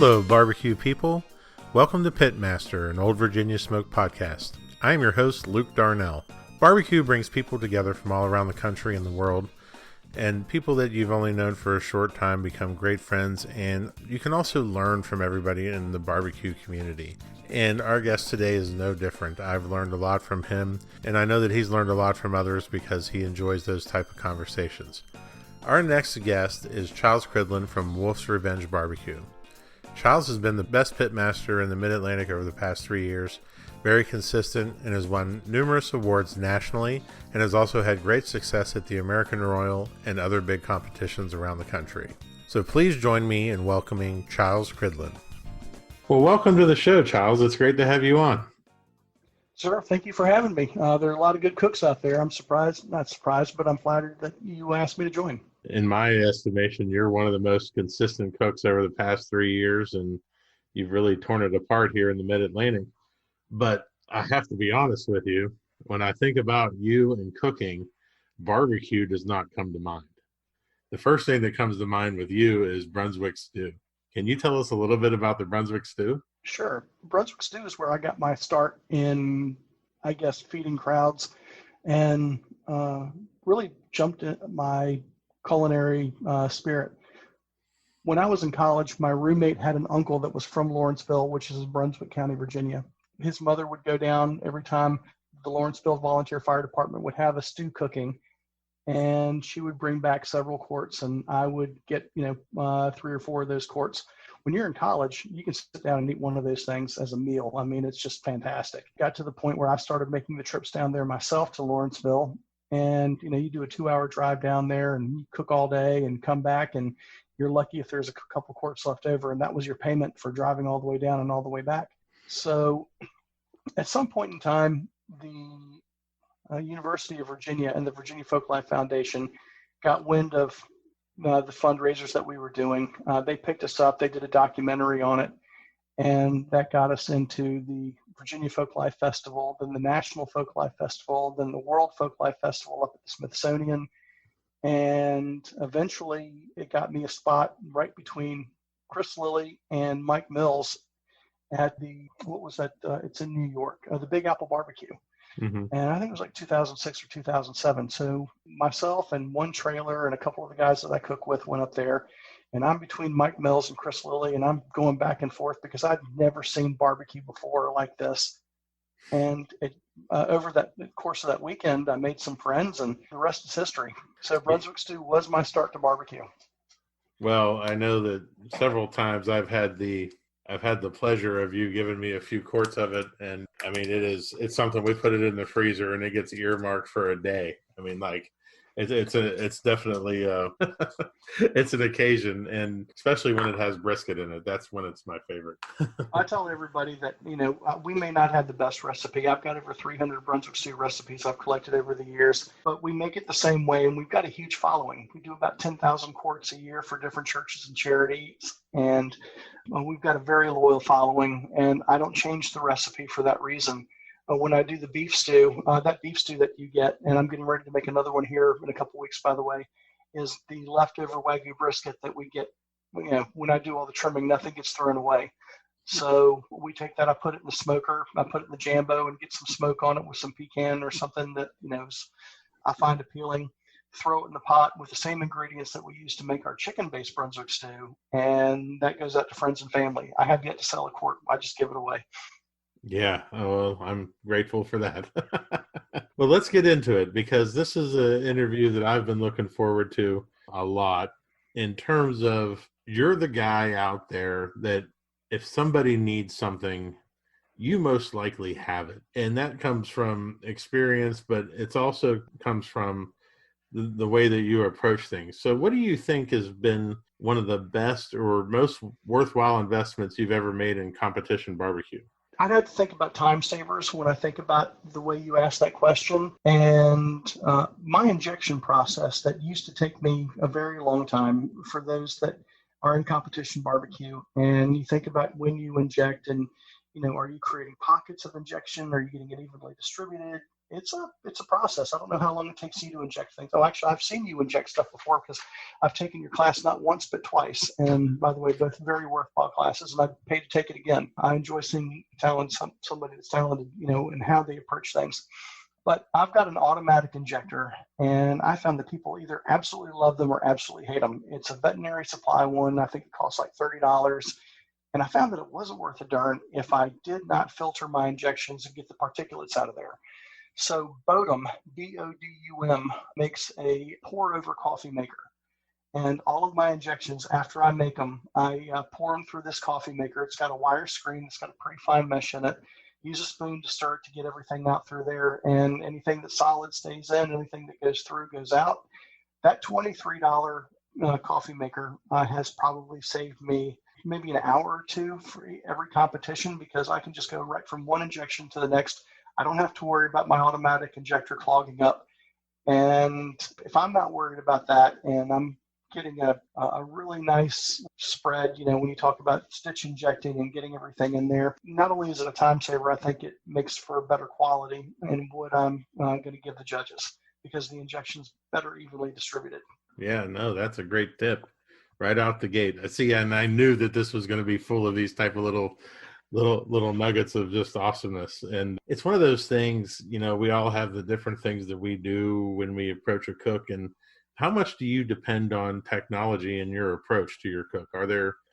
Hello, barbecue people. Welcome to Pitmaster, an Old Virginia Smoke podcast. I am your host, Luke Darnell. Barbecue brings people together from all around the country and the world, and people that you've only known for a short time become great friends, and you can also learn from everybody in the barbecue community. And our guest today is no different. I've learned a lot from him, and I know that he's learned a lot from others because he enjoys those type of conversations. Our next guest is Chiles Cridlin from Wolf's Revenge Barbecue. Chiles has been the best pitmaster in the Mid-Atlantic over the past 3 years, very consistent, and has won numerous awards nationally, and has also had great success at the American Royal and other big competitions around the country. So please join me in welcoming Chiles Cridlin. Well, welcome to the show, Chiles. It's great to have you on. Sir, thank you for having me. There are a lot of good cooks out there. I'm not surprised, but I'm flattered that you asked me to join. In my estimation, you're one of the most consistent cooks over the past 3 years, and you've really torn it apart here in the Mid-Atlantic. But I have to be honest with you, when I think about you and cooking, barbecue does not come to mind. The first thing that comes to mind with you is Brunswick stew. Can you tell us a little bit about the Brunswick stew? Sure. Brunswick stew is where I got my start in, feeding crowds, and really jumped in my culinary spirit. When I was in college, my roommate had an uncle that was from Lawrenceville, which is in Brunswick County, Virginia. His mother would go down every time the Lawrenceville Volunteer Fire Department would have a stew cooking, and she would bring back several quarts, and I would get 3 or 4 of those quarts. When you're in college, you can sit down and eat one of those things as a meal. I mean, it's just fantastic. Got to the point where I started making the trips down there myself to Lawrenceville. And, you do a 2-hour drive down there and you cook all day and come back, and you're lucky if there's a couple quarts left over. And that was your payment for driving all the way down and all the way back. So at some point in time, the University of Virginia and the Virginia Folklife Foundation got wind of the fundraisers that we were doing. They picked us up. They did a documentary on it. And that got us into the Virginia Folklife Festival, then the National Folklife Festival, then the World Folklife Festival up at the Smithsonian. And eventually it got me a spot right between Chris Lilly and Mike Mills at it's in New York, the Big Apple Barbecue. Mm-hmm. And I think it was like 2006 or 2007. So myself and one trailer and a couple of the guys that I cook with went up there. And I'm between Mike Mills and Chris Lilly, and I'm going back and forth because I'd never seen barbecue before like this. And over the course of that weekend, I made some friends, and the rest is history. So Brunswick stew was my start to barbecue. Well, I know that several times I've had the pleasure of you giving me a few quarts of it, and I mean it's something. We put it in the freezer and it gets earmarked for a day. I mean, like it's definitely it's an occasion, and especially when it has brisket in it, that's when it's my favorite. I tell everybody that we may not have the best recipe. I've got over 300 Brunswick stew recipes I've collected over the years, but we make it the same way, and we've got a huge following. We do about 10,000 quarts a year for different churches and charities, and we've got a very loyal following, and I don't change the recipe for that reason. When I do the beef stew, that beef stew that you get, and I'm getting ready to make another one here in a couple of weeks, by the way, is the leftover Wagyu brisket that we get. When I do all the trimming, nothing gets thrown away. So we take that, I put it in the smoker, I put it in the Jambo and get some smoke on it with some pecan or something that, I find appealing. Throw it in the pot with the same ingredients that we use to make our chicken-based Brunswick stew, and that goes out to friends and family. I have yet to sell a quart. I just give it away. Yeah, well, I'm grateful for that. Well, let's get into it, because this is an interview that I've been looking forward to a lot, in terms of you're the guy out there that if somebody needs something, you most likely have it. And that comes from experience, but it also comes from the way that you approach things. So what do you think has been one of the best or most worthwhile investments you've ever made in competition barbecue? I'd have to think about time savers when I think about the way you asked that question. And my injection process that used to take me a very long time, for those that are in competition barbecue, and you think about when you inject and, are you creating pockets of injection? Are you getting it evenly distributed? it's a process. I don't know how long it takes you to inject things. Oh, actually, I've seen you inject stuff before because I've taken your class not once but twice. And by the way, both very worthwhile classes, and I'd pay to take it again. I enjoy seeing somebody that's talented, and how they approach things. But I've got an automatic injector, and I found that people either absolutely love them or absolutely hate them. It's a veterinary supply one. I think it costs like $30. And I found that it wasn't worth a darn if I did not filter my injections and get the particulates out of there. So Bodum, Bodum, makes a pour-over coffee maker. And all of my injections, after I make them, I pour them through this coffee maker. It's got a wire screen. It's got a pretty fine mesh in it. Use a spoon to stir it to get everything out through there. And anything that's solid stays in. Anything that goes through goes out. That $23 coffee maker has probably saved me maybe an hour or two for every competition, because I can just go right from one injection to the next. I don't have to worry about my automatic injector clogging up. And if I'm not worried about that, and I'm getting a really nice spread, when you talk about stitch injecting and getting everything in there, not only is it a time saver, I think it makes for a better quality in what I'm going to give the judges, because the injection's better evenly distributed. Yeah, no, that's a great tip right out the gate. I see, and I knew that this was going to be full of these type of little nuggets of just awesomeness. And it's one of those things, we all have the different things that we do when we approach a cook. And how much do you depend on technology in your approach to your cook?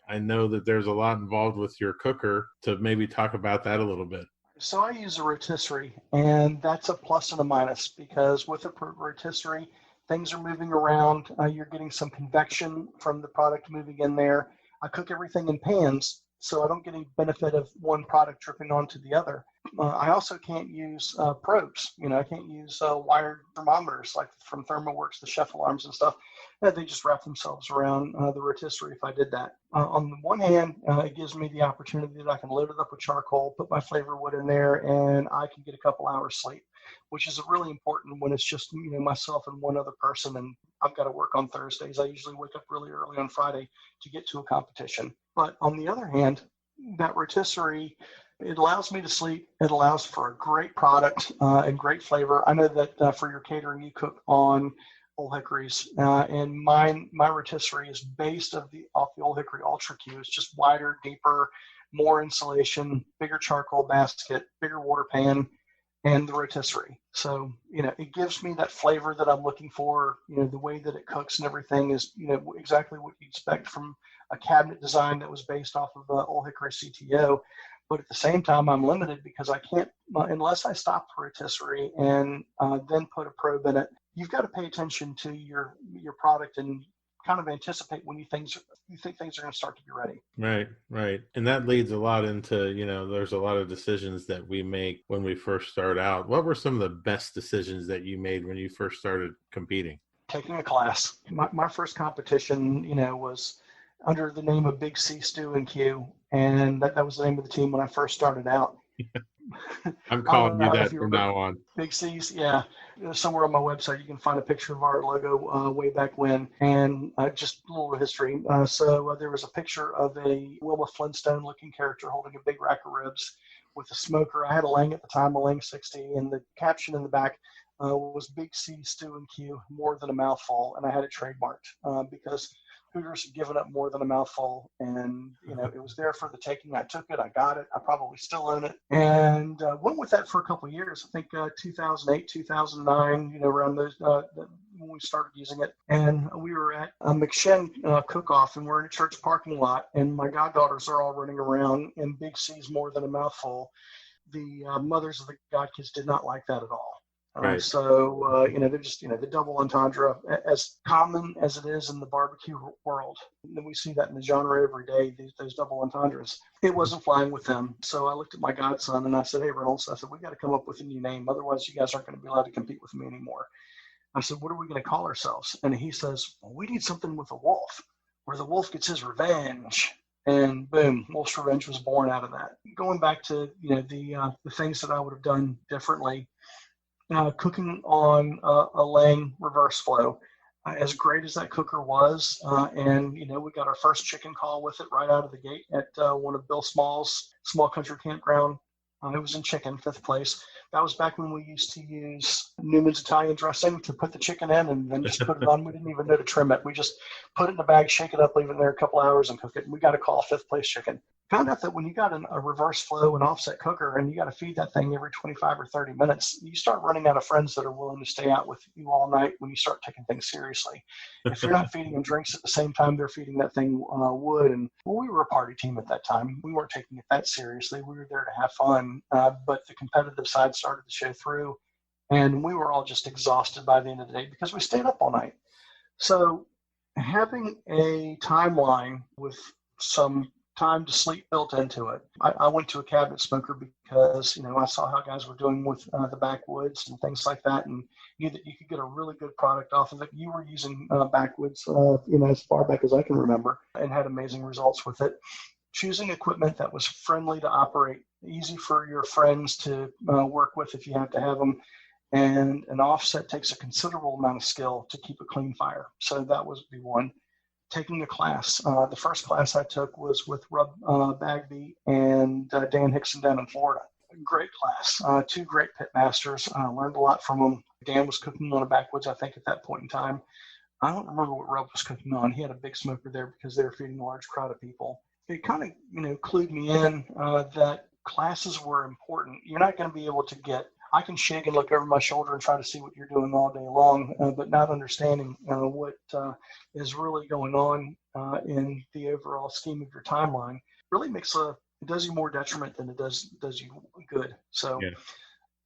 I know that there's a lot involved with your cooker, to maybe talk about that a little bit. So I use a rotisserie, and that's a plus and a minus, because with a rotisserie, things are moving around. You're getting some convection from the product moving in there. I cook everything in pans, so I don't get any benefit of one product dripping onto the other. I also can't use probes. I can't use wired thermometers like from ThermoWorks, the chef alarms and stuff. They just wrap themselves around the rotisserie if I did that. On the one hand, it gives me the opportunity that I can load it up with charcoal, put my flavor wood in there, and I can get a couple hours sleep, which is really important when it's just myself and one other person, and I've got to work on Thursdays. I usually wake up really early on Friday to get to a competition. But on the other hand, that rotisserie, it allows me to sleep. It allows for a great product and great flavor. I know that for your catering, you cook on Old Hickories, and my rotisserie is based off the Old Hickory Ultra Q. It's just wider, deeper, more insulation, bigger charcoal basket, bigger water pan, and the rotisserie. So, it gives me that flavor that I'm looking for. The way that it cooks and everything is, exactly what you expect from a cabinet design that was based off of Old Hickory CTO. But at the same time, I'm limited because I can't, unless I stop the rotisserie and then put a probe in it. You've got to pay attention to your product and kind of anticipate when you think things are going to start to be ready. Right. And that leads a lot into, there's a lot of decisions that we make when we first start out. What were some of the best decisions that you made when you first started competing? Taking a class. My first competition, was under the name of Big C Stew and Q, and that was the name of the team when I first started out. I'm calling you that from now on. Big C's, yeah. Somewhere on my website, you can find a picture of our logo way back when, and just a little history. So there was a picture of a Wilma Flintstone-looking character holding a big rack of ribs with a smoker. I had a Lang at the time, a Lang 60, and the caption in the back was Big C Stew and Q, more than a mouthful, and I had it trademarked because Hooters had given up more than a mouthful, and it was there for the taking. I took it, I got it, I probably still own it, and went with that for a couple of years. I think 2008, 2009, around those when we started using it. And we were at a McShin cook-off, and we're in a church parking lot, and my goddaughters are all running around, and Big C's more than a mouthful. The mothers of the god kids did not like that at all. Right. So, they're just, the double entendre, as common as it is in the barbecue world. And we see that in the genre every day, those double entendres. It wasn't flying with them. So I looked at my godson and I said, hey, Reynolds, I said, we got to come up with a new name. Otherwise, you guys aren't going to be allowed to compete with me anymore. I said, what are we going to call ourselves? And he says, well, we need something with a wolf, where the wolf gets his revenge. And boom, Wolf's Revenge was born out of that. Going back to, the things that I would have done differently, cooking on a Lang reverse flow, as great as that cooker was, and we got our first chicken call with it right out of the gate at one of Bill Small's small country campground I was in chicken, 5th place. That was back when we used to use Newman's Italian dressing to put the chicken in and then just put it on. We didn't even know to trim it. We just put it in a bag, shake it up, leave it there a couple hours and cook it. And we got a call 5th place chicken. Found out that when you got a reverse flow and offset cooker and you got to feed that thing every 25 or 30 minutes, you start running out of friends that are willing to stay out with you all night when you start taking things seriously. If you're not feeding them drinks at the same time they're feeding that thing wood, and well, we were a party team at that time. We weren't taking it that seriously. We were there to have fun, but the competitive side started to show through, and we were all just exhausted by the end of the day because we stayed up all night. So having a timeline with some time to sleep built into it. I went to a cabinet smoker because, I saw how guys were doing with the backwoods and things like that, and knew that you could get a really good product off of it. You were using backwoods, as far back as I can remember, and had amazing results with it. Choosing equipment that was friendly to operate, easy for your friends to work with if you have to have them, and an offset takes a considerable amount of skill to keep a clean fire. So that was the one. Taking a class. The first class I took was with Rob Bagby and Dan Hickson down in Florida. Great class. 2 great pitmasters. Learned a lot from them. Dan was cooking on a backwoods, I think, at that point in time. I don't remember what Rob was cooking on. He had a big smoker there because they were feeding a large crowd of people. It kind of, clued me in that classes were important. You're not going to be able to I can shake and look over my shoulder and try to see what you're doing all day long, but not understanding what is really going on in the overall scheme of your timeline really it does you more detriment than it does you good. So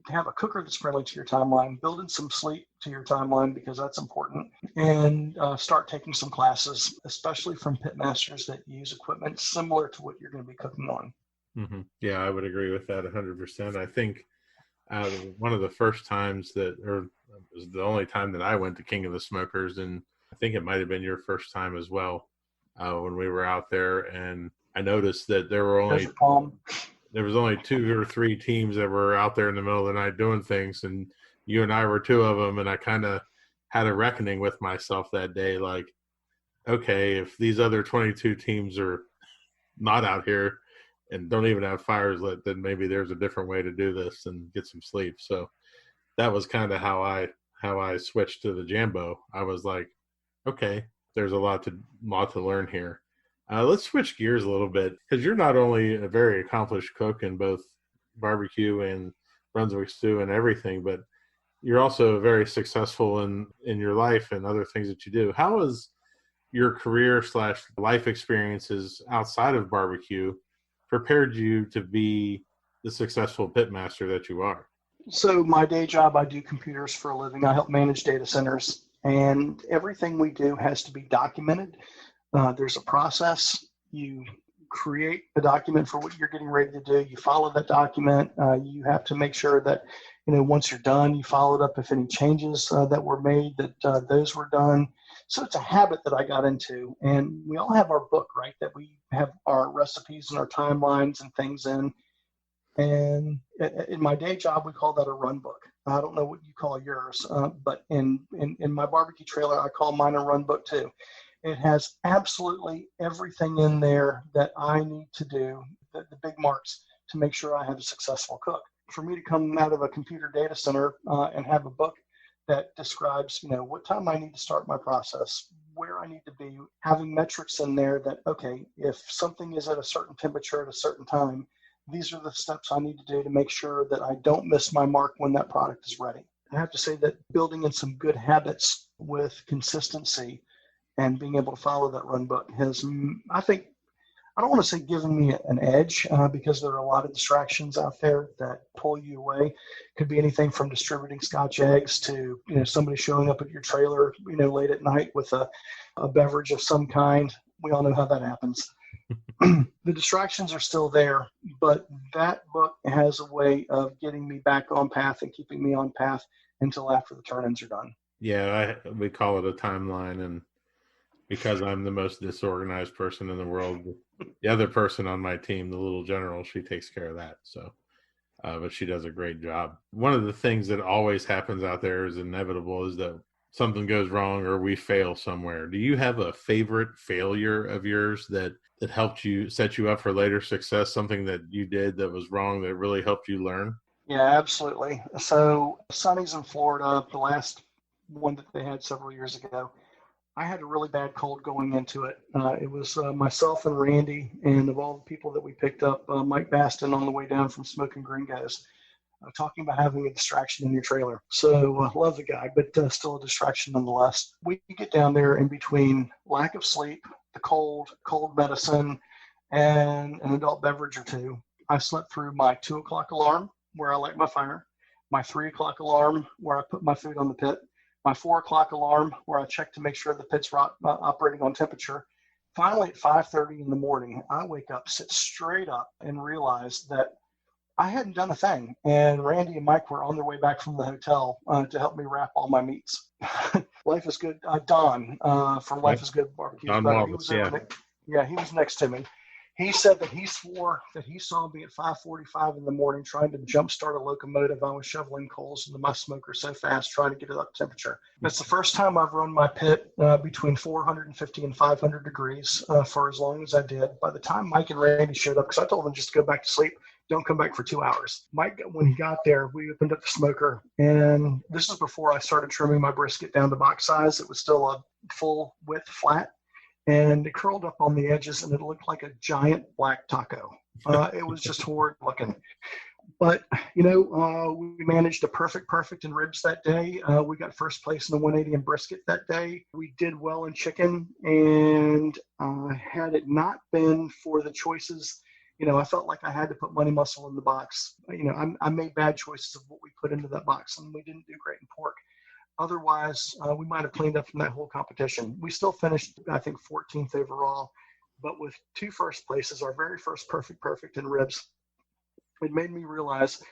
have a cooker that's friendly to your timeline, build in some sleep to your timeline because that's important, and start taking some classes, especially from pitmasters that use equipment similar to what you're going to be cooking on. Mm-hmm. Yeah, I would agree with that 100%. I think one of the first times it was the only time that I went to King of the Smokers, and I think it might have been your first time as well, when we were out there, and I noticed that there was only 2 or 3 teams that were out there in the middle of the night doing things, and you and I were 2 of them, and I kind of had a reckoning with myself that day, like, okay, if these other 22 teams are not out here and don't even have fires lit, then maybe there's a different way to do this and get some sleep. So that was kind of how I switched to the Jambo. I was like, okay, there's a lot to learn here. Let's switch gears a little bit, because you're not only a very accomplished cook in both barbecue and Brunswick stew and everything, but you're also very successful in your life and other things that you do. How has your career / life experiences outside of barbecue prepared you to be the successful pitmaster that you are? So my day job, I do computers for a living. I help manage data centers, and everything we do has to be documented. There's a process. You create a document for what you're getting ready to do. You follow that document. You have to make sure that, once you're done, you follow it up if any changes that were made, that those were done. So it's a habit that I got into, and we all have our book, right, that we have our recipes and our timelines and things in. And in my day job, we call that a run book. I don't know what you call yours, but in my barbecue trailer, I call mine a run book too. It has absolutely everything in there that I need to do, the big marks, to make sure I have a successful cook. For me to come out of a computer data center and have a book that describes, what time I need to start my process, where I need to be, having metrics in there that, okay, if something is at a certain temperature at a certain time, these are the steps I need to do to make sure that I don't miss my mark when that product is ready. I have to say that building in some good habits with consistency and being able to follow that run book has, I don't want to say given me an edge, because there are a lot of distractions out there that pull you away. Could be anything from distributing Scotch eggs to somebody showing up at your trailer late at night with a beverage of some kind. We all know how that happens. The distractions are still there, but that book has a way of getting me back on path and keeping me on path until after the turn-ins are done. Yeah, we call it a timeline, and because I'm the most disorganized person in the world, the other person on my team, the little general, she takes care of that. So, but she does a great job. One of the things that always happens out there is inevitable is that something goes wrong or we fail somewhere. Do you have a favorite failure of yours that helped you set you up for later success? Something that you did that was wrong that really helped you learn? Yeah, absolutely. So Sonny's in Florida, the last one that they had several years ago. I had a really bad cold going into it. It was myself and Randy, and of all the people that we picked up, Mike Baston on the way down from Smoking Gringos, talking about having a distraction in your trailer. So love the guy, but still a distraction nonetheless. We get down there in between lack of sleep, the cold medicine, and an adult beverage or two. I slept through my 2 o'clock alarm where I light my fire, my 3 o'clock alarm where I put my food on the pit, my 4 o'clock alarm where I check to make sure the pit's operating on temperature. Finally, at 5:30 in the morning, I wake up, sit straight up, and realize that I hadn't done a thing. And Randy and Mike were on their way back from the hotel to help me wrap all my meats. Life is Good. Don from Life is Good Barbecue's Don brother. Wallace, yeah. He was next to me. He said that he swore that he saw me at 5:45 in the morning trying to jumpstart a locomotive. I was shoveling coals into my smoker so fast, trying to get it up to temperature. That's the first time I've run my pit between 450 and 500 degrees for as long as I did. By the time Mike and Randy showed up, because I told them just to go back to sleep, don't come back for 2 hours. Mike, when he got there, we opened up the smoker, and this is before I started trimming my brisket down to box size. It was still a full width flat. And it curled up on the edges, and it looked like a giant black taco. It was just horrid looking. But, we managed a perfect in ribs that day. We got first place in the 180 in brisket that day. We did well in chicken, and had it not been for the choices, I felt like I had to put money muscle in the box. I made bad choices of what we put into that box, and we didn't do great in pork. Otherwise, we might have cleaned up from that whole competition. We still finished, I think, 14th overall, but with 2 first places, our very first perfect in ribs, it made me realize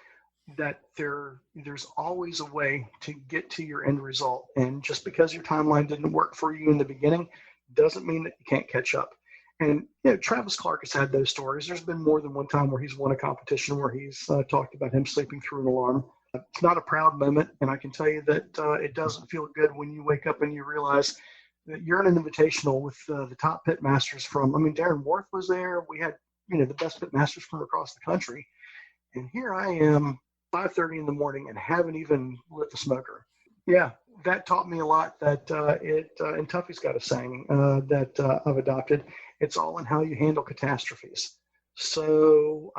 that there's always a way to get to your end result. And just because your timeline didn't work for you in the beginning doesn't mean that you can't catch up. And Travis Clark has had those stories. There's been more than one time where he's won a competition where he's talked about him sleeping through an alarm. It's not a proud moment, and I can tell you that it doesn't feel good when you wake up and you realize that you're in an invitational with the top pitmasters Darren Worth was there. We had, the best pitmasters from across the country. And here I am, 5:30 in the morning, and haven't even lit the smoker. Yeah, that taught me a lot that and Tuffy's got a saying that I've adopted. It's all in how you handle catastrophes. So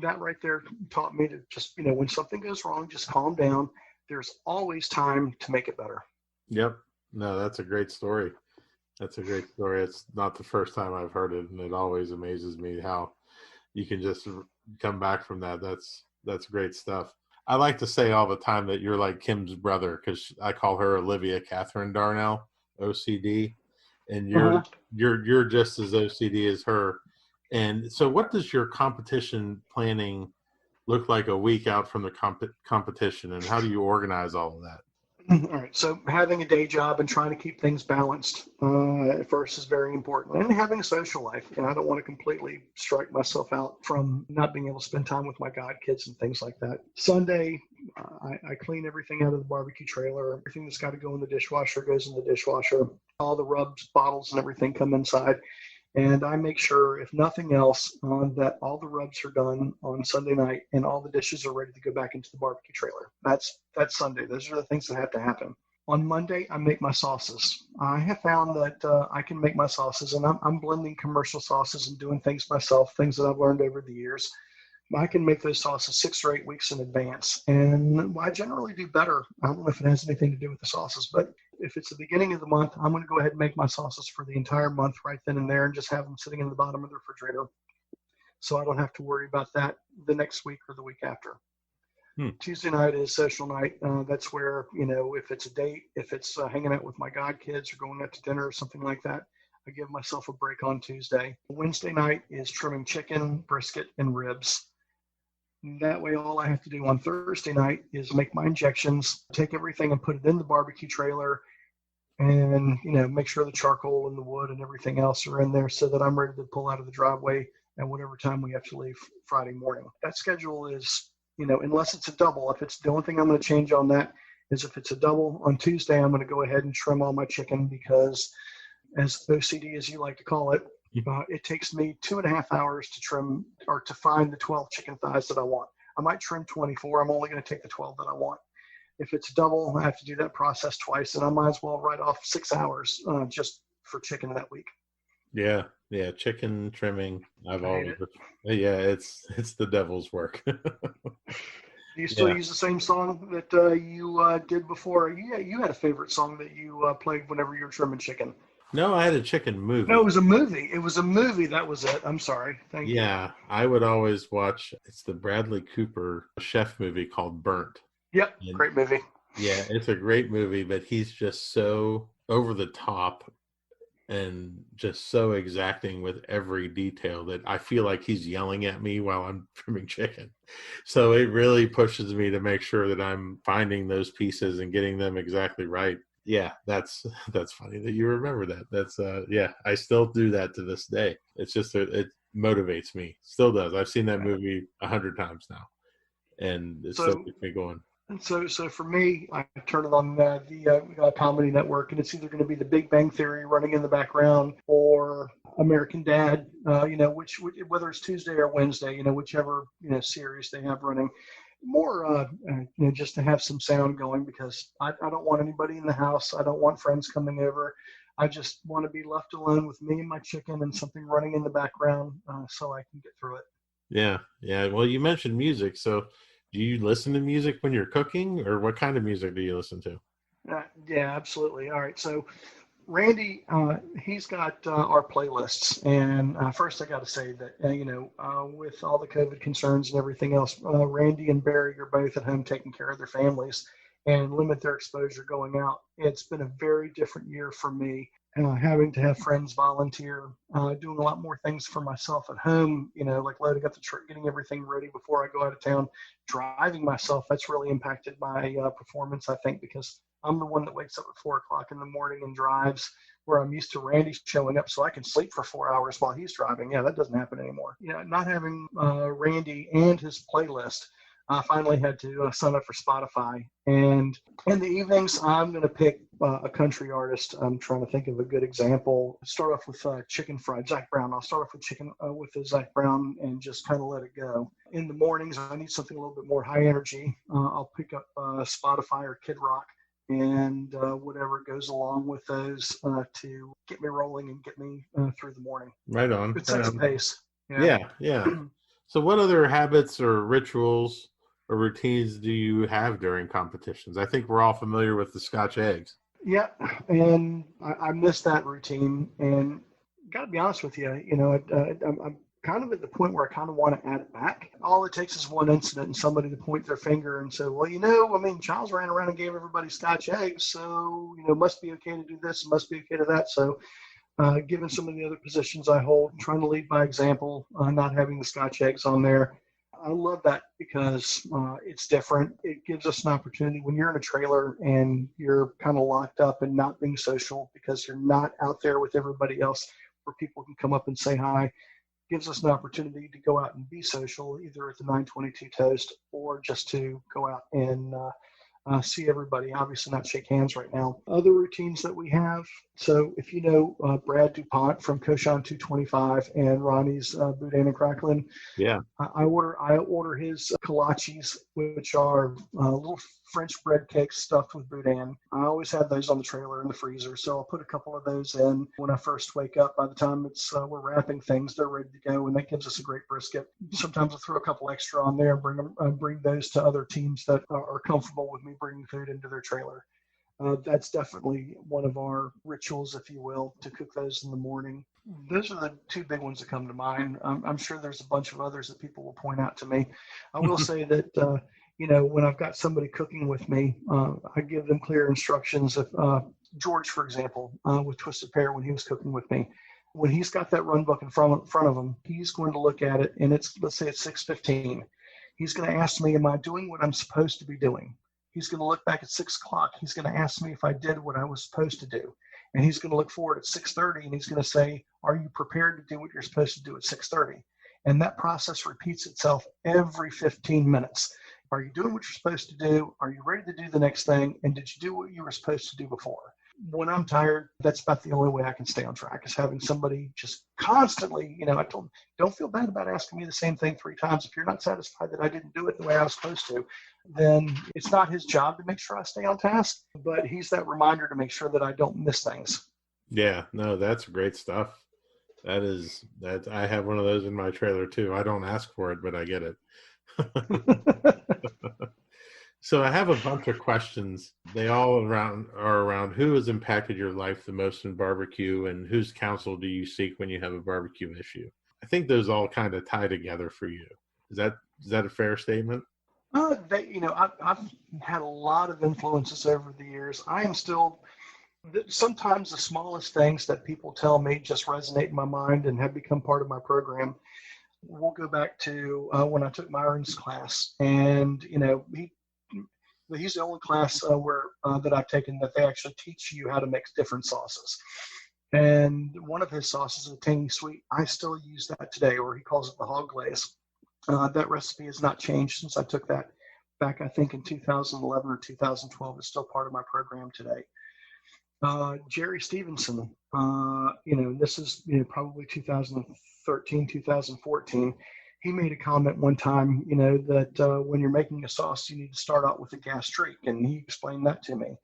that right there taught me to just, when something goes wrong, just calm down. There's always time to make it better. Yep. No, that's a great story. It's not the first time I've heard it, and it always amazes me how you can just come back from that. That's great stuff. I like to say all the time that you're like Kim's brother, because I call her Olivia Catherine Darnell, OCD, and you're just as OCD as her. And so what does your competition planning look like a week out from the competition, and how do you organize all of that? All right. So having a day job and trying to keep things balanced at first is very important, and having a social life. I don't want to completely strike myself out from not being able to spend time with my godkids and things like that. Sunday, I clean everything out of the barbecue trailer. Everything that's got to go in the dishwasher goes in the dishwasher. All the rubs, bottles, and everything come inside. And I make sure, if nothing else, that all the rubs are done on Sunday night and all the dishes are ready to go back into the barbecue trailer. That's Sunday. Those are the things that have to happen. On Monday, I make my sauces. I have found that I can make my sauces, and I'm blending commercial sauces and doing things myself, things that I've learned over the years. I can make those sauces 6 or 8 weeks in advance, and I generally do better. I don't know if it has anything to do with the sauces, but if it's the beginning of the month, I'm going to go ahead and make my sauces for the entire month right then and there and just have them sitting in the bottom of the refrigerator, so I don't have to worry about that the next week or the week after. Tuesday night is social night. That's where, if it's a date, if it's hanging out with my godkids or going out to dinner or something like that, I give myself a break on Tuesday. Wednesday night is trimming chicken, brisket, and ribs. That way, all I have to do on Thursday night is make my injections, take everything and put it in the barbecue trailer, and, make sure the charcoal and the wood and everything else are in there so that I'm ready to pull out of the driveway at whatever time we have to leave Friday morning. That schedule is, unless it's a double, if it's the only thing I'm going to change on that is if it's a double on Tuesday, I'm going to go ahead and trim all my chicken because, as OCD as you like to call it, it takes me 2.5 hours to trim or to find the 12 chicken thighs that I want. I might trim 24. I'm only going to take the 12 that I want. If it's double, I have to do that process twice, and I might as well write off 6 hours just for chicken that week. Yeah, chicken trimming. It's the devil's work. Do you still use the same song that you did before? Yeah, you had a favorite song that you played whenever you were trimming chicken. No, I had a chicken movie. No, it was a movie. It was a movie. That was it. I'm sorry. Thank you. Yeah, I would always watch. It's the Bradley Cooper chef movie called Burnt. Yep, great movie. Yeah, it's a great movie, but he's just so over the top and just so exacting with every detail that I feel like he's yelling at me while I'm trimming chicken. So it really pushes me to make sure that I'm finding those pieces and getting them exactly right. Yeah, that's funny that you remember that. That's I still do that to this day. It's just it motivates me. Still does. I've seen that movie 100 times now, and it still keeps me going. And so for me, I turn it on the Comedy Network, and it's either going to be The Big Bang Theory running in the background or American Dad, which whether it's Tuesday or Wednesday, whichever series they have running. More, just to have some sound going because I don't want anybody in the house. I don't want friends coming over. I just want to be left alone with me and my chicken and something running in the background so I can get through it. Yeah. Well, you mentioned music, so. Do you listen to music when you're cooking, or what kind of music do you listen to? Yeah, absolutely. All right. So Randy, he's got our playlists. And first I got to say that, with all the COVID concerns and everything else, Randy and Barry are both at home taking care of their families and limit their exposure going out. It's been a very different year for me. Having to have friends volunteer, doing a lot more things for myself at home, like loading up the truck, getting everything ready before I go out of town, driving myself. That's really impacted my performance, I think, because I'm the one that wakes up at 4 o'clock in the morning and drives, where I'm used to Randy showing up so I can sleep for 4 hours while he's driving. Yeah, that doesn't happen anymore. Not having Randy and his playlist, I finally had to sign up for Spotify. And in the evenings, I'm going to pick a country artist. I'm trying to think of a good example. Start off with Chicken Fried, Zach Brown. I'll start off with with Zach Brown and just kind of let it go. In the mornings, I need something a little bit more high energy. I'll pick up Spotify or Kid Rock and whatever goes along with those to get me rolling and get me through the morning. Right on. It sets the pace. Yeah. So what other habits or rituals or routines do you have during competitions? I think we're all familiar with the Scotch eggs. Yeah, and I miss that routine. And got to be honest with you, I'm kind of at the point where I kind of want to add it back. All it takes is one incident and somebody to point their finger and say, well, Chiles ran around and gave everybody Scotch eggs, so, must be okay to do this, must be okay to that. So given some of the other positions I hold, trying to lead by example, not having the Scotch eggs on there. I love that because it's different. It gives us an opportunity when you're in a trailer and you're kind of locked up and not being social because you're not out there with everybody else where people can come up and say hi. It gives us an opportunity to go out and be social, either at the 922 Toast or just to go out and see everybody, obviously not shake hands right now. Other routines that we have. So if you know Brad DuPont from Koshan 225 and Ronnie's Boudin and Cracklin, I order his kolaches, which are little French bread cakes stuffed with Boudin. I always have those on the trailer in the freezer, so I'll put a couple of those in when I first wake up. By the time we're wrapping things, they're ready to go, and that gives us a great brisket. Sometimes I'll throw a couple extra on there and bring those to other teams that are comfortable with me bringing food into their trailer. That's definitely one of our rituals, if you will, to cook those in the morning. Those are the two big ones that come to mind. I'm sure there's a bunch of others that people will point out to me. I will say that, when I've got somebody cooking with me, I give them clear instructions. If George, for example, with Twisted Pear, when he was cooking with me, when he's got that run book in front of him, he's going to look at it, and let's say it's 6:15. He's going to ask me, am I doing what I'm supposed to be doing? He's going to look back at 6 o'clock. He's going to ask me if I did what I was supposed to do. And he's going to look forward at 6:30, and he's going to say, are you prepared to do what you're supposed to do at 6:30? And that process repeats itself every 15 minutes. Are you doing what you're supposed to do? Are you ready to do the next thing? And did you do what you were supposed to do before? When I'm tired, that's about the only way I can stay on track, is having somebody just constantly, I told them, don't feel bad about asking me the same thing 3 times. If you're not satisfied that I didn't do it the way I was supposed to, then it's not his job to make sure I stay on task, but he's that reminder to make sure that I don't miss things. Yeah, no, that's great stuff. That I have one of those in my trailer too. I don't ask for it, but I get it. So I have a bunch of questions. They all are around who has impacted your life the most in barbecue, and whose counsel do you seek when you have a barbecue issue? I think those all kind of tie together for you. Is that a fair statement? I've had a lot of influences over the years. I am still, sometimes the smallest things that people tell me just resonate in my mind and have become part of my program. We'll go back to when I took Myron's class, and he's the only class that I've taken that they actually teach you how to make different sauces. And one of his sauces is a tangy sweet. I still use that today, or he calls it the hog glaze. That recipe has not changed since I took that back, I think, in 2011 or 2012. It's still part of my program today. Jerry Stevenson, this is probably 2013, 2014. He made a comment one time, that when you're making a sauce, you need to start out with a gas streak, and he explained that to me.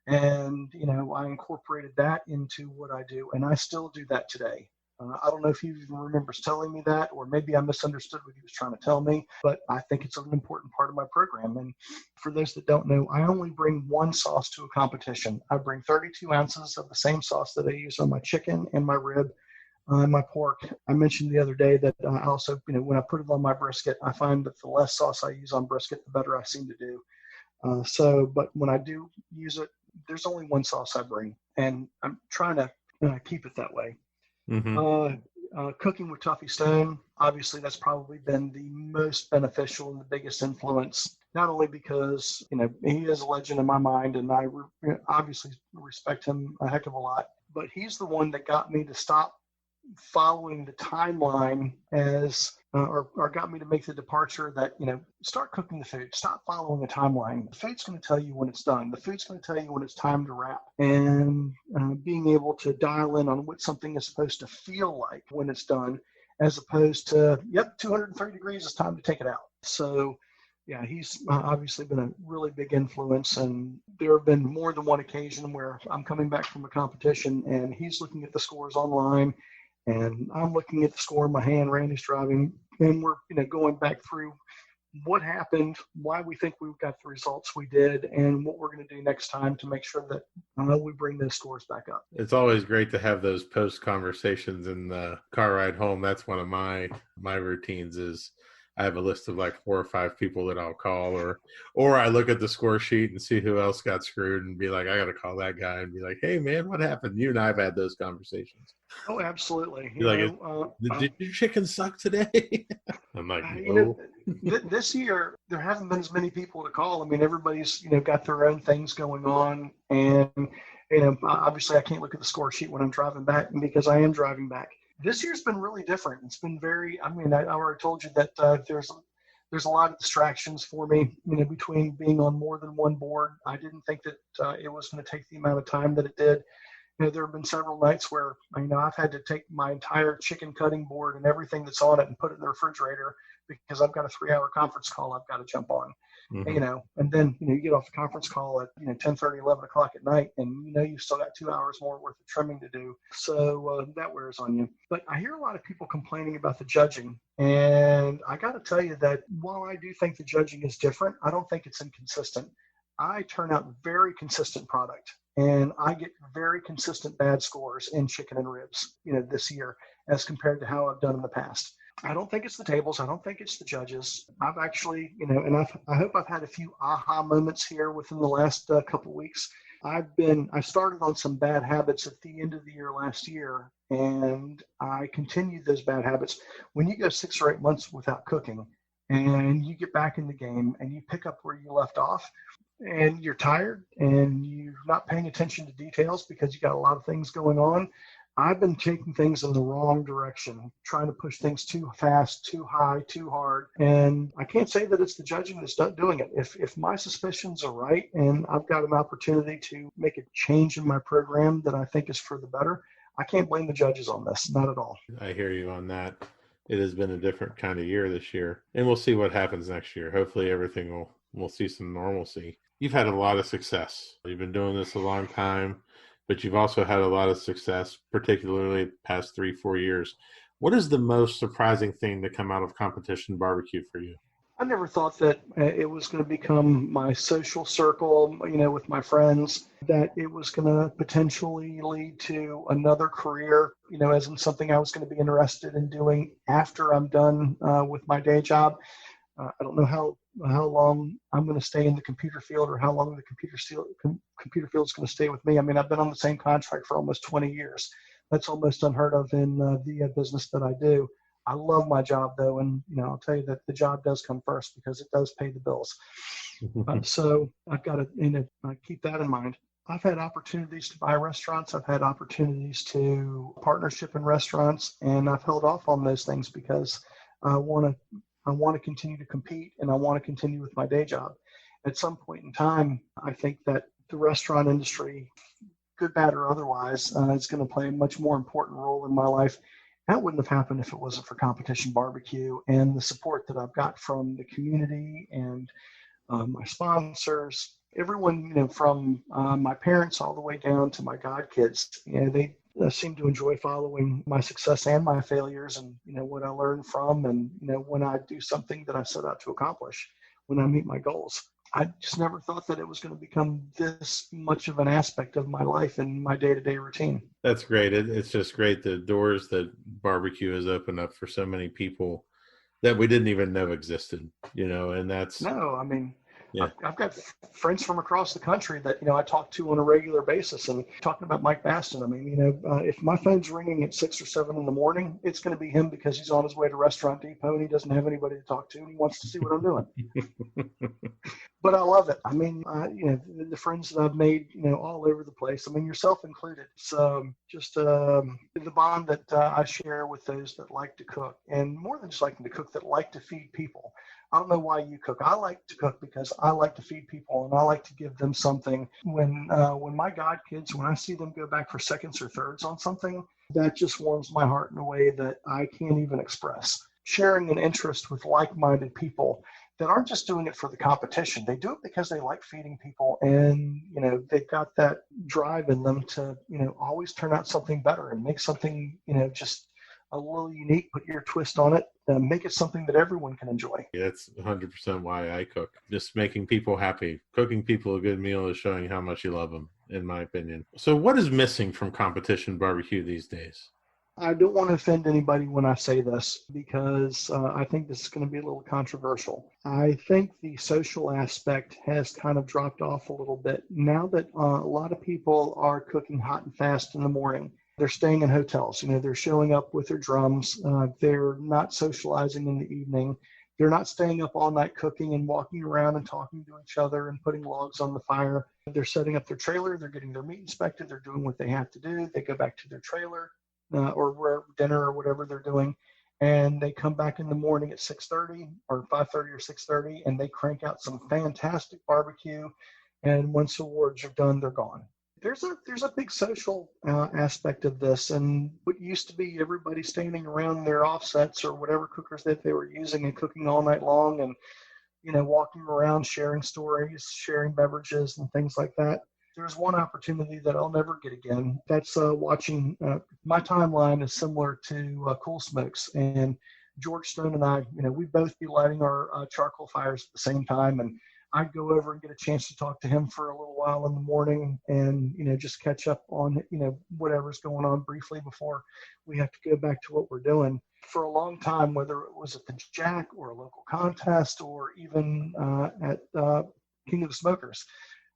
And, I incorporated that into what I do, and I still do that today. I don't know if he even remembers telling me that, or maybe I misunderstood what he was trying to tell me, but I think it's an important part of my program. And for those that don't know, I only bring one sauce to a competition. I bring 32 ounces of the same sauce that I use on my chicken and my rib and my pork. I mentioned the other day that I also, when I put it on my brisket, I find that the less sauce I use on brisket, the better I seem to do. But when I do use it, there's only one sauce I bring, and I'm trying to keep it that way. Mm-hmm. Cooking with Tuffy Stone, obviously that's probably been the most beneficial and the biggest influence, not only because, he is a legend in my mind, and I obviously respect him a heck of a lot, but he's the one that got me to stop following the timeline or got me to make the departure that, start cooking the food, stop following the timeline. The food's going to tell you when it's done. The food's going to tell you when it's time to wrap, and being able to dial in on what something is supposed to feel like when it's done, as opposed to, 230 degrees, it's time to take it out. So yeah, he's obviously been a really big influence, and there have been more than one occasion where I'm coming back from a competition and he's looking at the scores online, and I'm looking at the score in my hand, Randy's driving, and we're going back through what happened, why we think we got the results we did, and what we're going to do next time to make sure that we bring those scores back up. It's always great to have those post conversations in the car ride home. That's one of my routines. Is I have a list of like 4 or 5 people that I'll call, or I look at the score sheet and see who else got screwed and be like, I got to call that guy and be like, hey man, what happened? You and I have had those conversations. Oh, absolutely. Did your chicken suck today? I'm like, no. This year there haven't been as many people to call. I mean, everybody's got their own things going on, and obviously I can't look at the score sheet when I'm driving back, because I am driving back. This year's been really different. It's been very, I already told you that there's a lot of distractions for me, between being on more than one board. I didn't think that it was going to take the amount of time that it did. There have been several nights where, I've had to take my entire chicken cutting board and everything that's on it and put it in the refrigerator, because I've got a 3-hour conference call I've got to jump on. Mm-hmm. And then, you get off the conference call at, 10:30, 11 o'clock at night, and, you've still got 2 hours more worth of trimming to do. So that wears on you. But I hear a lot of people complaining about the judging. And I got to tell you that while I do think the judging is different, I don't think it's inconsistent. I turn out very consistent product, and I get very consistent bad scores in chicken and ribs, this year, as compared to how I've done in the past. I don't think it's the tables. I don't think it's the judges. I've actually, and I hope I've had a few aha moments here within the last couple of weeks. I started on some bad habits at the end of the year last year, and I continued those bad habits. When you go 6 or 8 months without cooking, and you get back in the game and you pick up where you left off, and you're tired and you're not paying attention to details because you got a lot of things going on, I've been taking things in the wrong direction, trying to push things too fast, too high, too hard. And I can't say that it's the judging that's not doing it. If my suspicions are right and I've got an opportunity to make a change in my program that I think is for the better, I can't blame the judges on this, not at all. I hear you on that. It has been a different kind of year this year, and we'll see what happens next year. Hopefully everything we'll see some normalcy. You've had a lot of success. You've been doing this a long time, but you've also had a lot of success, particularly the past 3-4 years. What is the most surprising thing to come out of competition barbecue for you? I never thought that it was going to become my social circle, with my friends, that it was going to potentially lead to another career, as in something I was going to be interested in doing after I'm done with my day job. I don't know how long I'm going to stay in the computer field or how long the computer field is going to stay with me. I mean, I've been on the same contract for almost 20 years. That's almost unheard of in the business that I do. I love my job, though, and I'll tell you that the job does come first because it does pay the bills. So I've got to keep that in mind. I've had opportunities to buy restaurants. I've had opportunities to partnership in restaurants, and I've held off on those things because I want to continue to compete, and I want to continue with my day job. At some point in time, I think that the restaurant industry, good, bad, or otherwise, is going to play a much more important role in my life. That wouldn't have happened if it wasn't for Competition Barbecue and the support that I've got from the community and my sponsors, everyone, from my parents all the way down to my godkids. They seem to enjoy following my success and my failures and, what I learn from and, when I do something that I set out to accomplish, when I meet my goals. I just never thought that it was going to become this much of an aspect of my life and my day-to-day routine. That's great. It's just great, the doors that barbecue has opened up for so many people that we didn't even know existed, and that's... No, I mean, yeah. I've got friends from across the country that, I talk to on a regular basis. And talking about Mike Baston, I mean, if my phone's ringing at 6 or 7 in the morning, it's going to be him because he's on his way to Restaurant Depot and he doesn't have anybody to talk to and he wants to see what I'm doing. But I love it. I mean, the friends that I've made, all over the place, I mean, yourself included. It's just the bond that I share with those that like to cook, and more than just liking to cook, that like to feed people. I don't know why you cook. I like to cook because I like to feed people and I like to give them something. When my godkids, when I see them go back for seconds or thirds on something, that just warms my heart in a way that I can't even express. Sharing an interest with like-minded people that aren't just doing it for the competition. They do it because they like feeding people and, they've got that drive in them to, always turn out something better and make something, just a little unique, put your twist on it, and make it something that everyone can enjoy. That's 100% why I cook. Just making people happy. Cooking people a good meal is showing how much you love them, in my opinion. So what is missing from competition barbecue these days? I don't want to offend anybody when I say this because I think this is going to be a little controversial. I think the social aspect has kind of dropped off a little bit now that a lot of people are cooking hot and fast in the morning. They're staying in hotels. They're showing up with their drums. They're not socializing in the evening. They're not staying up all night cooking and walking around and talking to each other and putting logs on the fire. They're setting up their trailer. They're getting their meat inspected. They're doing what they have to do. They go back to their trailer or wherever, dinner or whatever they're doing. And they come back in the morning at 6:30 or 5:30 or 6:30, and they crank out some fantastic barbecue. And once awards are done, they're gone. There's a big social aspect of this, and what used to be everybody standing around their offsets or whatever cookers that they were using and cooking all night long, and walking around sharing stories, sharing beverages, and things like that. There's one opportunity that I'll never get again. That's watching. My timeline is similar to Cool Smokes, and George Stone and I. We'd both be lighting our charcoal fires at the same time, and I'd go over and get a chance to talk to him for a little while in the morning and, just catch up on, whatever's going on briefly before we have to go back to what we're doing. For a long time, whether it was at the Jack or a local contest or even at King of the Smokers,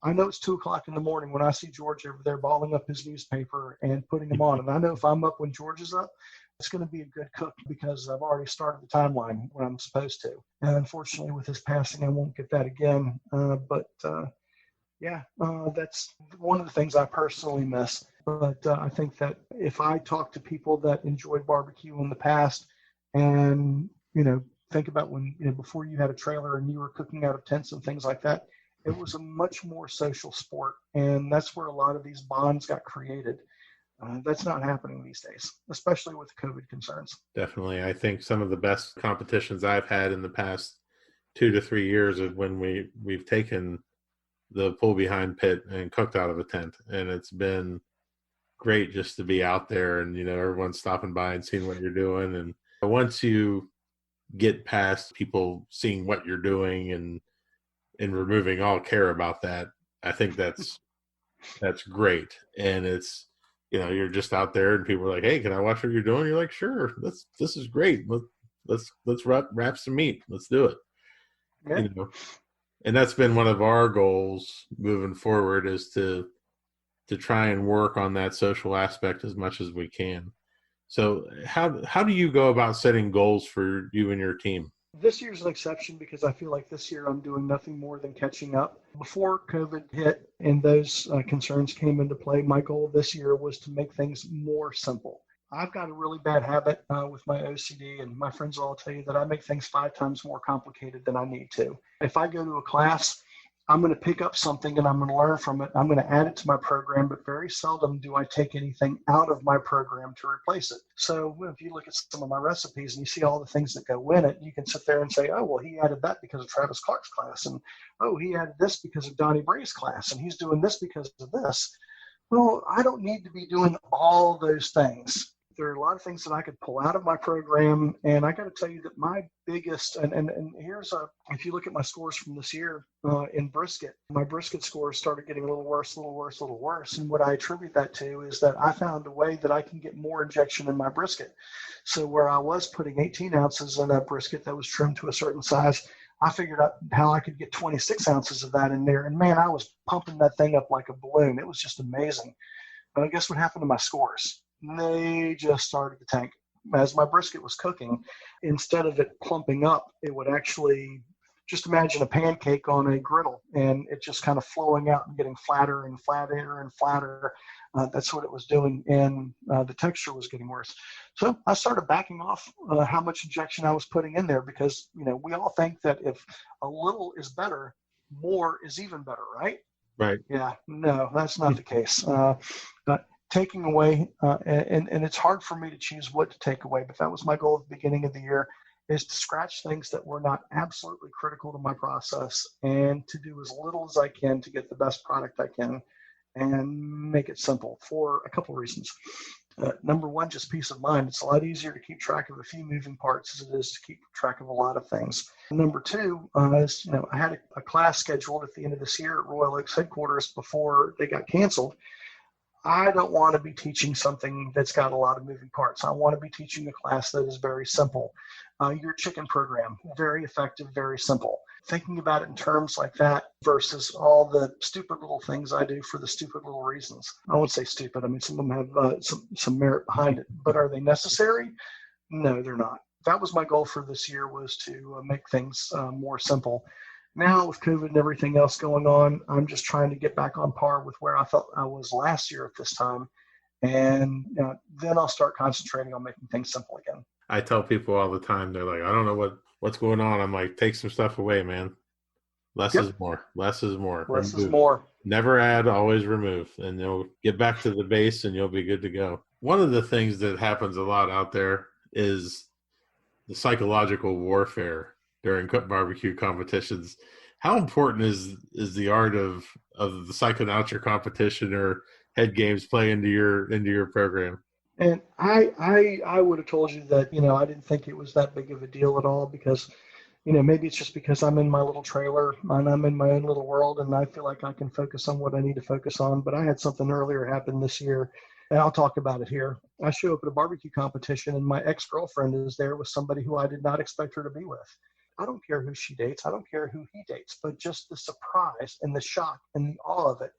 I know it's 2:00 in the morning when I see George over there balling up his newspaper and putting them on. And I know if I'm up when George is up, it's going to be a good cook because I've already started the timeline when I'm supposed to. And unfortunately, with his passing, I won't get that again. That's one of the things I personally miss. But I think that if I talk to people that enjoyed barbecue in the past and, think about when, before you had a trailer and you were cooking out of tents and things like that, it was a much more social sport. And that's where a lot of these bonds got created. That's not happening these days, especially with COVID concerns. Definitely. I think some of the best competitions I've had in the past 2 to 3 years is when we've taken the pull behind pit and cooked out of a tent. And it's been great just to be out there and, everyone's stopping by and seeing what you're doing. And once you get past people seeing what you're doing and removing all care about that, I think that's great. And it's, you're just out there and people are like, hey, can I watch what you're doing? You're like, sure, this is great. Let's wrap some meat. Let's do it. Yeah. And that's been one of our goals moving forward, is to try and work on that social aspect as much as we can. So how do you go about setting goals for you and your team? This year's an exception because I feel like this year I'm doing nothing more than catching up. Before COVID hit and those concerns came into play, my goal this year was to make things more simple. I've got a really bad habit with my OCD, and my friends will all tell you that I make things 5 times more complicated than I need to. If I go to a class, I'm going to pick up something and I'm going to learn from it. I'm going to add it to my program, but very seldom do I take anything out of my program to replace it. So if you look at some of my recipes and you see all the things that go in it, you can sit there and say, oh, well, he added that because of Travis Clark's class. And, oh, he added this because of Donnie Bray's class. And he's doing this because of this. Well, I don't need to be doing all those things. There are a lot of things that I could pull out of my program. And I got to tell you that my biggest, and here's if you look at my scores from this year in brisket, my brisket scores started getting a little worse. And what I attribute that to is that I found a way that I can get more injection in my brisket. So where I was putting 18 ounces in that brisket that was trimmed to a certain size, I figured out how I could get 26 ounces of that in there. And man, I was pumping that thing up like a balloon. It was just amazing. But guess what happened to my scores? They just started to tank. As my brisket was cooking, instead of it plumping up, it would actually, just imagine a pancake on a griddle, and it just kind of flowing out and getting flatter and flatter and flatter. That's what it was doing, and the texture was getting worse. So I started backing off how much injection I was putting in there, because we all think that if a little is better, more is even better, right? Right. Yeah, no, that's not the case. But taking away, and it's hard for me to choose what to take away, but that was my goal at the beginning of the year, is to scratch things that were not absolutely critical to my process and to do as little as I can to get the best product I can and make it simple for a couple of reasons. Number one, just peace of mind. It's a lot easier to keep track of a few moving parts as it is to keep track of a lot of things. Number two is, I had a class scheduled at the end of this year at Royal Oaks headquarters before they got canceled. I don't want to be teaching something that's got a lot of moving parts. I want to be teaching a class that is very simple. Your chicken program, very effective, very simple. Thinking about it in terms like that versus all the stupid little things I do for the stupid little reasons. I won't say stupid. I mean, some of them have some merit behind it, but are they necessary? No, they're not. That was my goal for this year, was to make things more simple. Now with COVID and everything else going on, I'm just trying to get back on par with where I felt I was last year at this time. And then I'll start concentrating on making things simple again. I tell people all the time, they're like, I don't know what's going on. I'm like, take some stuff away, man. Less is more. Less is more. Less is more. Never add, always remove. And you'll get back to the base and you'll be good to go. One of the things that happens a lot out there is the psychological warfare during barbecue competitions. How important is the art of the psychonauts competition or head games play into your program? And I would have told you that, I didn't think it was that big of a deal at all, because, maybe it's just because I'm in my little trailer and I'm in my own little world and I feel like I can focus on what I need to focus on. But I had something earlier happen this year, and I'll talk about it here. I show up at a barbecue competition and my ex-girlfriend is there with somebody who I did not expect her to be with. I don't care who she dates. I don't care who he dates, but just the surprise and the shock and the awe of it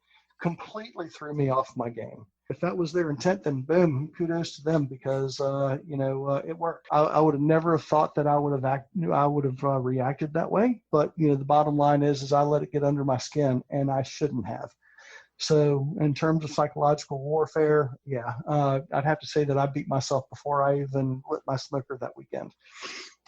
completely threw me off my game. If that was their intent, then boom, kudos to them, because, it worked. I would have never have thought that I would have reacted that way. But, the bottom line is I let it get under my skin, and I shouldn't have. So in terms of psychological warfare, yeah, I'd have to say that I beat myself before I even lit my smoker that weekend.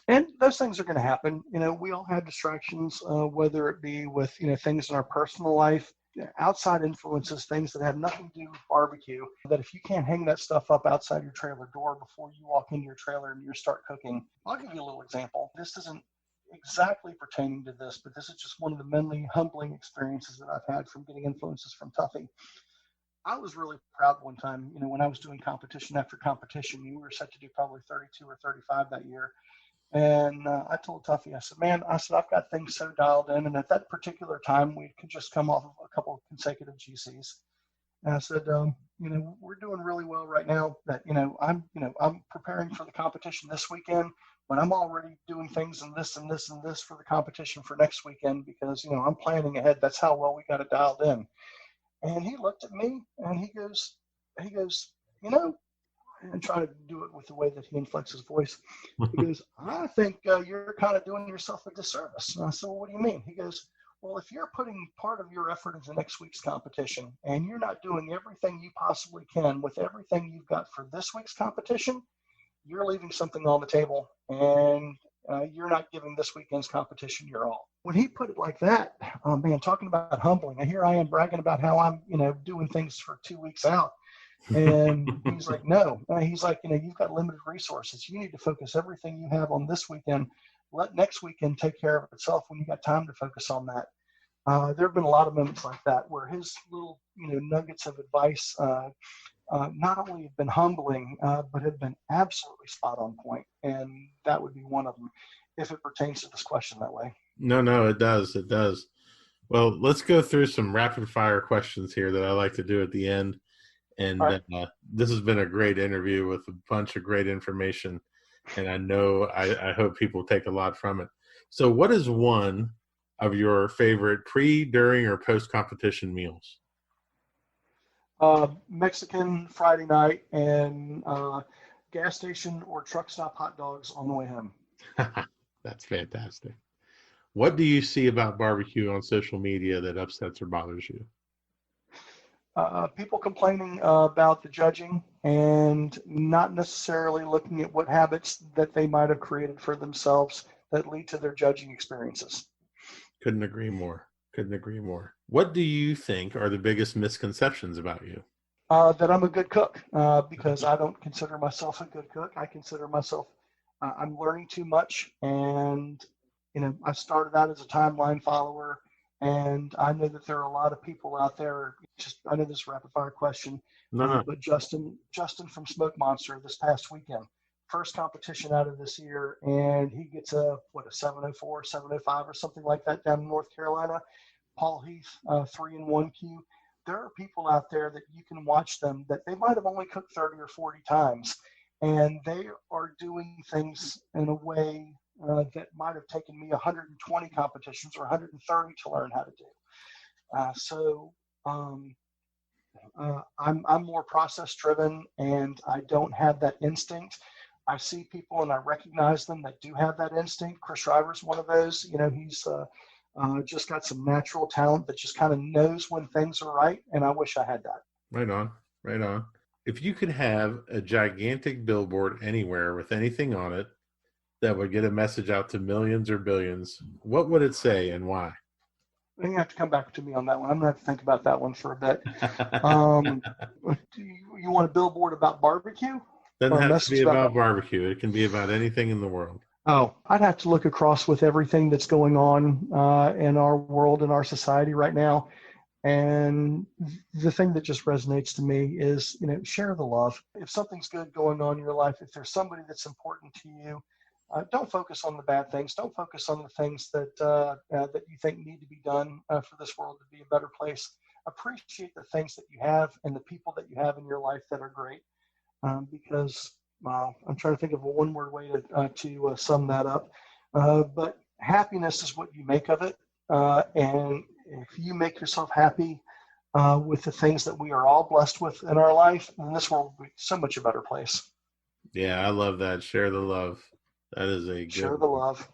And those things are going to happen. We all have distractions, whether it be with, things in our personal life, outside influences, things that have nothing to do with barbecue, that if you can't hang that stuff up outside your trailer door before you walk into your trailer and you start cooking. I'll give you a little example. This isn't exactly pertaining to this, but this is just one of the many humbling experiences that I've had from getting influences from Tuffy. I was really proud one time, when I was doing competition after competition. We were set to do probably 32 or 35 that year. And I told Tuffy, I said, man, I've got things so dialed in. And at that particular time, we could just come off of a couple of consecutive GCs. And I said, we're doing really well right now. That, I'm preparing for the competition this weekend, but I'm already doing things and this and this and this for the competition for next weekend because, I'm planning ahead. That's how well we got it dialed in. And he looked at me and he goes, and try to do it with the way that he inflects his voice. He goes, I think you're kind of doing yourself a disservice. And I said, well, what do you mean? He goes, well, if you're putting part of your effort into next week's competition and you're not doing everything you possibly can with everything you've got for this week's competition, you're leaving something on the table and you're not giving this weekend's competition your all. When he put it like that, oh man, talking about humbling, and here I am bragging about how I'm, doing things for 2 weeks out. And he's like, no, he's like, you've got limited resources. You need to focus everything you have on this weekend. Let next weekend take care of itself when you got time to focus on that. There have been a lot of moments like that where his little, nuggets of advice not only have been humbling, but have been absolutely spot on point. And that would be one of them if it pertains to this question that way. No, it does. It does. Well, let's go through some rapid fire questions here that I like to do at the end. And right. This has been a great interview with a bunch of great information. And I hope people take a lot from it. So what is one of your favorite pre, during, or post-competition meals? Mexican Friday night and gas station or truck stop hot dogs on the way home. That's fantastic. What do you see about barbecue on social media that upsets or bothers you? People complaining about the judging and not necessarily looking at what habits that they might have created for themselves that lead to their judging experiences. Couldn't agree more. What do you think are the biggest misconceptions about you? That I'm a good cook because I don't consider myself a good cook. I consider myself, I'm learning too much. And, I started out as a timeline follower. And I know that there are a lot of people out there. I know this is a rapid fire question, No. But Justin from Smoke Monster this past weekend, first competition out of this year, and he gets a 704, 705 or something like that down in North Carolina. Paul Heath, 3-in-1 Q. There are people out there that you can watch them that they might have only cooked 30 or 40 times, and they are doing things in a way that might have taken me 120 competitions or 130 to learn how to do. I'm more process driven, and I don't have that instinct. I see people and I recognize them that do have that instinct. Chris Shriver's one of those. He's just got some natural talent that just kind of knows when things are right, and I wish I had that. Right on. If you could have a gigantic billboard anywhere with anything on it that would get a message out to millions or billions, what would it say and why? You have to come back to me on that one. I'm going to have to think about that one for a bit. You want a billboard about barbecue? Doesn't have to be about barbecue. It can be about anything in the world. Oh, I'd have to look across with everything that's going on in our world, in our society right now. And the thing that just resonates to me is, share the love. If something's good going on in your life, if there's somebody that's important to you, don't focus on the bad things. Don't focus on the things that that you think need to be done for this world to be a better place. Appreciate the things that you have and the people that you have in your life that are great. Because I'm trying to think of a one-word way to sum that up. But happiness is what you make of it. And if you make yourself happy with the things that we are all blessed with in our life, then this world will be so much a better place. Yeah, I love that. Share the love. That is a good Share the love.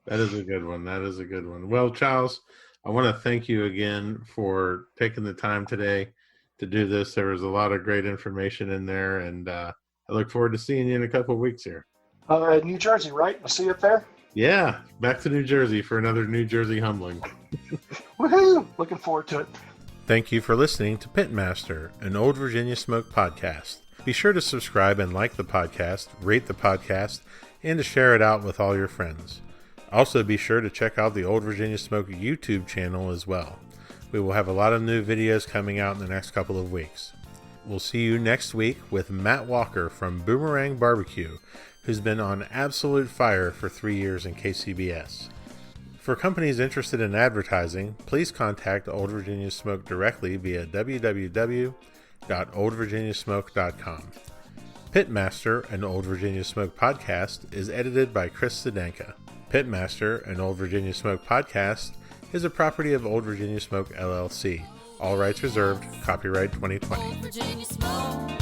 That is a good one. Well, Chiles, I want to thank you again for taking the time today to do this. There was a lot of great information in there, and I look forward to seeing you in a couple of weeks here. New Jersey, right? We'll see you up there. Yeah, back to New Jersey for another New Jersey humbling. Woohoo! Looking forward to it. Thank you for listening to Pitmaster, an Old Virginia Smoke podcast. Be sure to subscribe and like the podcast, rate the podcast, and to share it out with all your friends. Also, be sure to check out the Old Virginia Smoke YouTube channel as well. We will have a lot of new videos coming out in the next couple of weeks. We'll see you next week with Matt Walker from Boomerang Barbecue, who's been on absolute fire for 3 years in KCBS. For companies interested in advertising, please contact Old Virginia Smoke directly via www.oldvirginiasmoke.com. Pitmaster, an Old Virginia Smoke podcast, is edited by Chris Sedenka. Pitmaster, an Old Virginia Smoke podcast, is a property of Old Virginia Smoke LLC. All rights reserved. Copyright 2020.